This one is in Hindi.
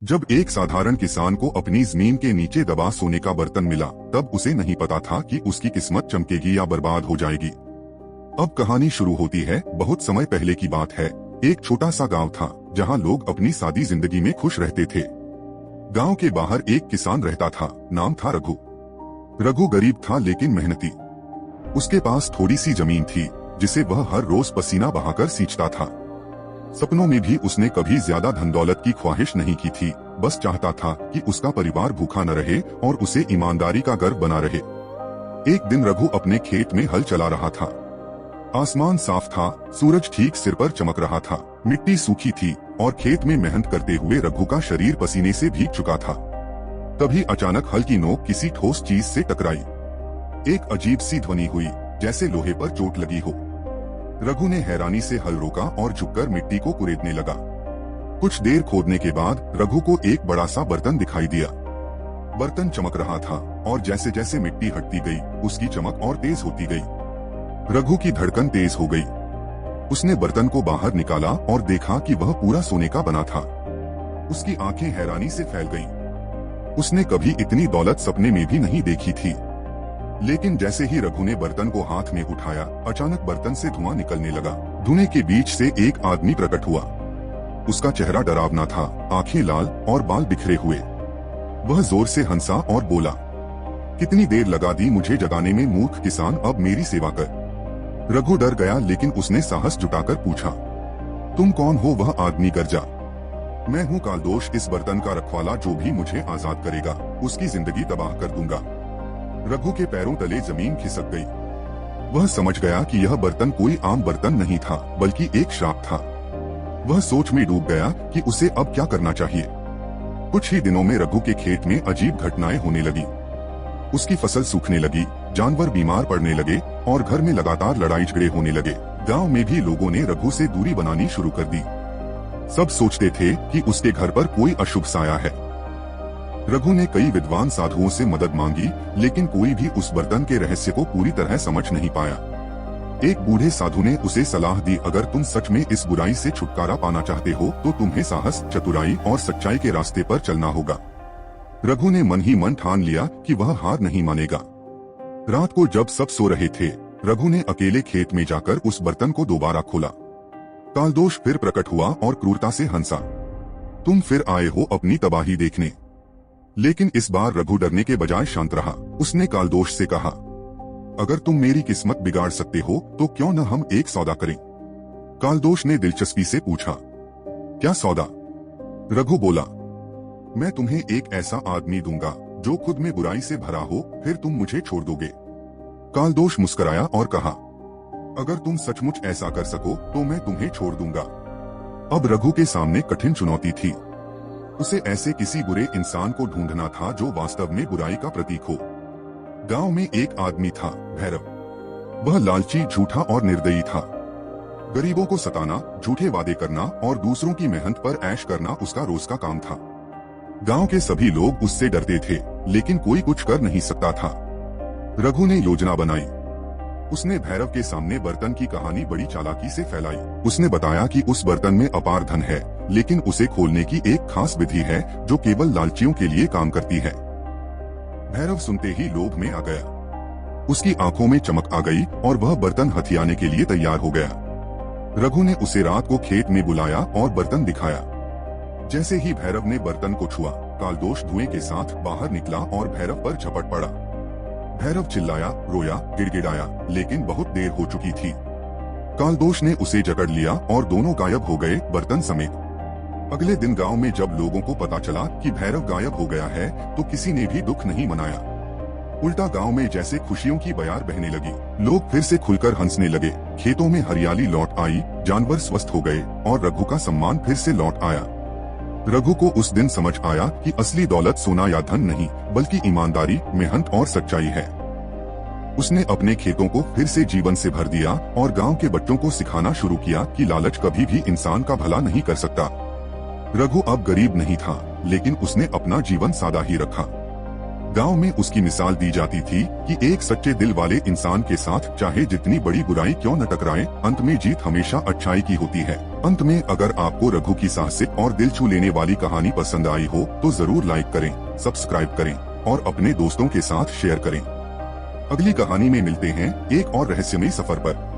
जब एक साधारण किसान को अपनी जमीन के नीचे दबा सोने का बर्तन मिला, तब उसे नहीं पता था कि उसकी किस्मत चमकेगी या बर्बाद हो जाएगी। अब कहानी शुरू होती है। बहुत समय पहले की बात है। एक छोटा सा गांव था जहां लोग अपनी सादी जिंदगी में खुश रहते थे। गांव के बाहर एक किसान रहता था। नाम था रघु। रघु गरीब था लेकिन मेहनती। उसके पास थोड़ी सी जमीन थी जिसे वह हर रोज पसीना बहाकर सींचता था। सपनों में भी उसने कभी ज्यादा धन दौलत की ख्वाहिश नहीं की थी। बस चाहता था कि उसका परिवार भूखा न रहे और उसे ईमानदारी का गर्व बना रहे। एक दिन रघु अपने खेत में हल चला रहा था। आसमान साफ था, सूरज ठीक सिर पर चमक रहा था, मिट्टी सूखी थी और खेत में मेहनत करते हुए रघु का शरीर पसीने से भीग चुका था। तभी अचानक हल की नोक किसी ठोस चीज से टकराई। एक अजीब सी ध्वनि हुई, जैसे लोहे पर चोट लगी हो। रघु ने हैरानी से हल रोका और झुककर मिट्टी को कुरेदने लगा। कुछ देर खोदने के बाद रघु को एक बड़ा सा बर्तन दिखाई दिया। बर्तन चमक रहा था और जैसे जैसे मिट्टी हटती गई, उसकी चमक और तेज होती गई। रघु की धड़कन तेज हो गई। उसने बर्तन को बाहर निकाला और देखा कि वह पूरा सोने का बना था। उसकी आंखें हैरानी से फैल गईं। उसने कभी इतनी दौलत सपने में भी नहीं देखी थी। लेकिन जैसे ही रघु ने बर्तन को हाथ में उठाया, अचानक बर्तन से धुआं निकलने लगा। धुएं के बीच से एक आदमी प्रकट हुआ। उसका चेहरा डरावना था, आंखें लाल और बाल बिखरे हुए। वह जोर से हंसा और बोला, कितनी देर लगा दी मुझे जगाने में मूर्ख किसान, अब मेरी सेवा कर। रघु डर गया लेकिन उसने साहस जुटाकर पूछा, तुम कौन हो? वह आदमी गरजा, मैं हूँ कालदोष, इस बर्तन का रखवाला। जो भी मुझे आजाद करेगा उसकी जिंदगी तबाह कर दूंगा। रघु के पैरों तले जमीन खिसक गई। वह समझ गया कि यह बर्तन कोई आम बर्तन नहीं था, बल्कि एक श्राप था। वह सोच में डूब गया कि उसे अब क्या करना चाहिए। कुछ ही दिनों में रघु के खेत में अजीब घटनाएं होने लगी। उसकी फसल सूखने लगी, जानवर बीमार पड़ने लगे और घर में लगातार लड़ाई झगड़े होने लगे। गांव में भी लोगों ने रघु से दूरी बनानी शुरू कर दी। सब सोचते थे कि उसके घर पर कोई अशुभ साया है। रघु ने कई विद्वान साधुओं से मदद मांगी, लेकिन कोई भी उस बर्तन के रहस्य को पूरी तरह समझ नहीं पाया। एक बूढ़े साधु ने उसे सलाह दी, अगर तुम सच में इस बुराई से छुटकारा पाना चाहते हो तो तुम्हें साहस, चतुराई और सच्चाई के रास्ते पर चलना होगा। रघु ने मन ही मन ठान लिया कि वह हार नहीं मानेगा। रात को जब सब सो रहे थे, रघु ने अकेले खेत में जाकर उस बर्तन को दोबारा खोला। कालदोष फिर प्रकट हुआ और क्रूरता से हंसा, तुम फिर आए हो अपनी तबाही देखने। लेकिन इस बार रघु डरने के बजाय शांत रहा। उसने कालदोष से कहा, अगर तुम मेरी किस्मत बिगाड़ सकते हो तो क्यों न हम एक सौदा करें। कालदोष ने दिलचस्पी से पूछा, क्या सौदा? रघु बोला, मैं तुम्हें एक ऐसा आदमी दूंगा जो खुद में बुराई से भरा हो, फिर तुम मुझे छोड़ दोगे। कालदोष मुस्कुराया और कहा, अगर तुम सचमुच ऐसा कर सको तो मैं तुम्हें छोड़ दूंगा। अब रघु के सामने कठिन चुनौती थी। उसे ऐसे किसी बुरे इंसान को ढूंढना था जो वास्तव में बुराई का प्रतीक हो। गांव में एक आदमी था, भैरव। वह लालची, झूठा और निर्दयी था। गरीबों को सताना, झूठे वादे करना और दूसरों की मेहनत पर ऐश करना उसका रोज का काम था। गांव के सभी लोग उससे डरते थे, लेकिन कोई कुछ कर नहीं सकता था। रघु ने योजना बनाई। उसने भैरव के सामने बर्तन की कहानी बड़ी चालाकी से फैलाई। उसने बताया कि उस बर्तन में अपार धन है, लेकिन उसे खोलने की एक खास विधि है जो केवल लालचियों के लिए काम करती है। भैरव सुनते ही लोभ में आ गया। उसकी आंखों में चमक आ गई और वह बर्तन हथियाने के लिए तैयार हो गया। रघु ने उसे रात को खेत में बुलाया और बर्तन दिखाया। जैसे ही भैरव ने बर्तन को छुआ, कालदोष धुएं के साथ बाहर निकला और भैरव पर झपट पड़ा। भैरव चिल्लाया, रोया, गिड़गिड़ाया, लेकिन बहुत देर हो चुकी थी। कालदोष ने उसे जकड़ लिया और दोनों गायब हो गए, बर्तन समेत। अगले दिन गांव में जब लोगों को पता चला कि भैरव गायब हो गया है, तो किसी ने भी दुख नहीं मनाया। उल्टा गांव में जैसे खुशियों की बयार बहने लगी। लोग फिर से खुलकर हंसने लगे। खेतों में हरियाली लौट आई, जानवर स्वस्थ हो गए और रघु का सम्मान फिर से लौट आया। रघु को उस दिन समझ आया कि असली दौलत सोना या धन नहीं, बल्कि ईमानदारी, मेहनत और सच्चाई है। उसने अपने खेतों को फिर से जीवन से भर दिया और गांव के बच्चों को सिखाना शुरू किया कि लालच कभी भी इंसान का भला नहीं कर सकता। रघु अब गरीब नहीं था, लेकिन उसने अपना जीवन सादा ही रखा। गांव में उसकी मिसाल दी जाती थी कि एक सच्चे दिल वाले इंसान के साथ चाहे जितनी बड़ी बुराई क्यों न टकराए, अंत में जीत हमेशा अच्छाई की होती है। अंत में अगर आपको रघु की साहसिक और दिल छू लेने वाली कहानी पसंद आई हो तो जरूर लाइक करें, सब्सक्राइब करें और अपने दोस्तों के साथ शेयर करें। अगली कहानी में मिलते हैं एक और रहस्यमयी सफर पर।